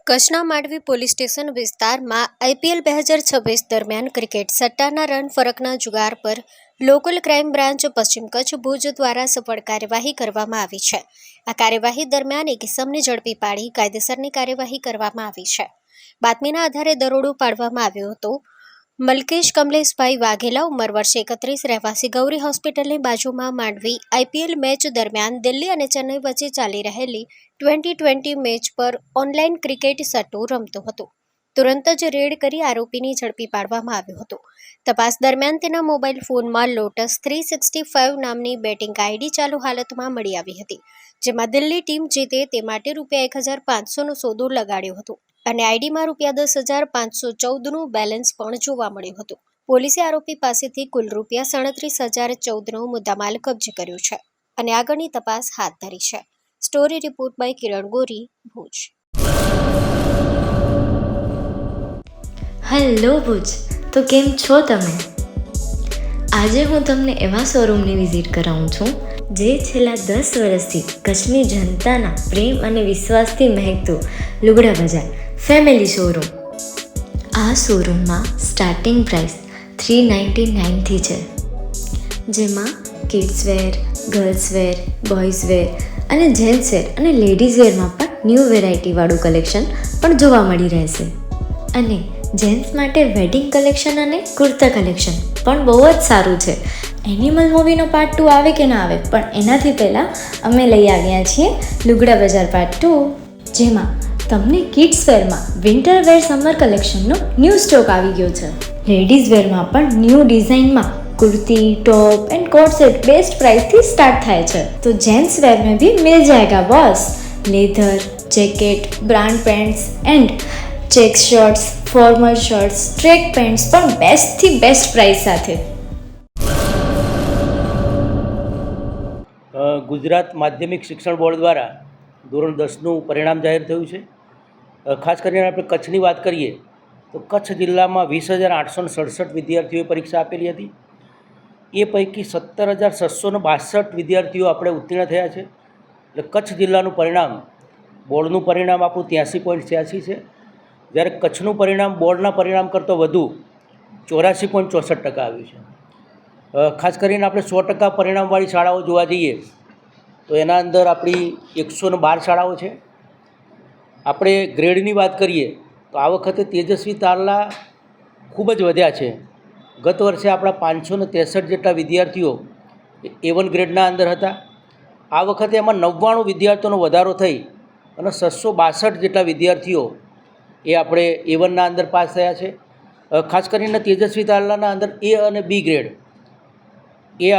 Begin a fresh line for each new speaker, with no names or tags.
કચ્છના Mandvi police station વિસ્તારમાં IPL 2026 દરમિયાન ક્રિકેટ સટ્ટાના રન ફરકના જુગાર પર લોકલ ક્રાઇમ બ્રાન્ચ પશ્ચિમ કચ્છ ભુજ દ્વારા સફળ કાર્યવાહી કરવામાં આવી છે. આ કાર્યવાહી દરમિયાન એક ઇસમને ઝડપી પાડી કાયદેસરની કાર્યવાહી કરવામાં આવી છે. બાતમીના આધારે દરોડો પાડવામાં આવ્યો હતો. મલકેશ કમલેશભાઈ વાઘેલા, ઉંમર વર્ષ 31, રહેવાસી ગૌરી હોસ્પિટલની બાજુમાં માંડવી IPL મેચ દરમિયાન દિલ્હી અને ચેન્નઈ વચ્ચે ચાલી રહેલી 2020 મેચ પર ઓનલાઈન ક્રિકેટ સટ્ટો રમતો હતો. તુરંત જ રેડ કરી આરોપીને ઝડપી પાડવામાં આવ્યો હતો. તપાસ દરમિયાન તેના મોબાઈલ ફોનમાં લોટસ 365 નામની બેટિંગ આઈડી ચાલુ હાલતમાં મળી આવી હતી, જેમાં દિલ્હી ટીમ જીતે તે માટે ₹1,500નો સોદો લગાડ્યો હતો અને આઈડીમાં ₹10,514નું બેલેન્સ પણ જોવા મળ્યું હતું. પોલીસે આરોપી પાસેથી કુલ ₹37,014નો મુદ્દામાલ કબજે કર્યો છે અને આગળની તપાસ હાથ ધરી છે. Story report by Kiran Gori, Bhuj.
Hello Bhuj, તો કેમ છો તમે? આજે હું તમને એવા શોરૂમની વિઝિટ કરાવું છું જે છેલ્લા 10 વર્ષથી કચ્છની જનતાના પ્રેમ અને વિશ્વાસથી મહેકતું લુગડા બજાર ફેમિલી શોરૂમ. આ શોરૂમમાં સ્ટાર્ટિંગ પ્રાઇસ $399થી છે, જેમાં kids wear, girls wear, boys wear અને જેન્ટ્સ વેર અને લેડીઝ વેરમાં પણ ન્યૂ વેરાયટીવાળું કલેક્શન પણ જોવા મળી રહેશે. અને જેન્ટ્સ માટે વેડિંગ કલેક્શન અને કુર્તા કલેક્શન પણ બહુ જ સારું છે. એનિમલ મૂવીનો પાર્ટ 2 આવે કે ના આવે, પણ એનાથી પહેલાં અમે લઈ આવ્યા છીએ લુગડા બજાર પાર્ટ 2, જેમાં તમને કિડ્સ વેરમાં વિન્ટર વેર સમર કલેક્શનનો ન્યૂ સ્ટોક આવી ગયો છે. લેડીઝ વેરમાં પણ ન્યૂ ડિઝાઇનમાં kurti, top and coat set best price थी स्टार्ट થાય છે. तो जेंट्स वेयर में भी मिल जाएगा boss. Leather, jacket, brand pants and check shirts, formal shirts, track pants પણ બેસ્ટ થી બેસ્ટ પ્રાઇસ સાથે.
ગુજરાત માધ્યમિક શિક્ષણ બોર્ડ દ્વારા ધોરણ 10નું પરિણામ જાહેર થયું છે. ખાસ કરીને આપણે કચ્છની વાત કરીએ તો કચ્છ જિલ્લામાં 20,867 વિદ્યાર્થીઓએ પરીક્ષા આપેલી હતી. એ પૈકી 17,662 વિદ્યાર્થીઓ આપણે ઉત્તીર્ણ થયા છે. એટલે કચ્છ જિલ્લાનું પરિણામ, બોર્ડનું પરિણામ આપણું 83.86 છે, જ્યારે કચ્છનું પરિણામ બોર્ડના પરિણામ કરતાં વધુ 84.64% આવ્યું છે. ખાસ કરીને આપણે 100% પરિણામવાળી શાળાઓ જોવા જઈએ તો એના અંદર આપણી 112 શાળાઓ છે. આપણે ગ્રેડની વાત કરીએ તો આ વખતે તેજસ્વી તારલા ખૂબ જ વધ્યા છે. ગત વર્ષે આપણા 563 જેટલા વિદ્યાર્થીઓ A1 ગ્રેડના અંદર હતા. આ વખતે એમાં 99 વિદ્યાર્થીઓનો વધારો થઈ અને 662 જેટલા વિદ્યાર્થીઓ એ આપણે A1ના અંદર પાસ થયા છે. ખાસ કરીને તેજસ્વી તારલાના અંદર A અને B ગ્રેડ એ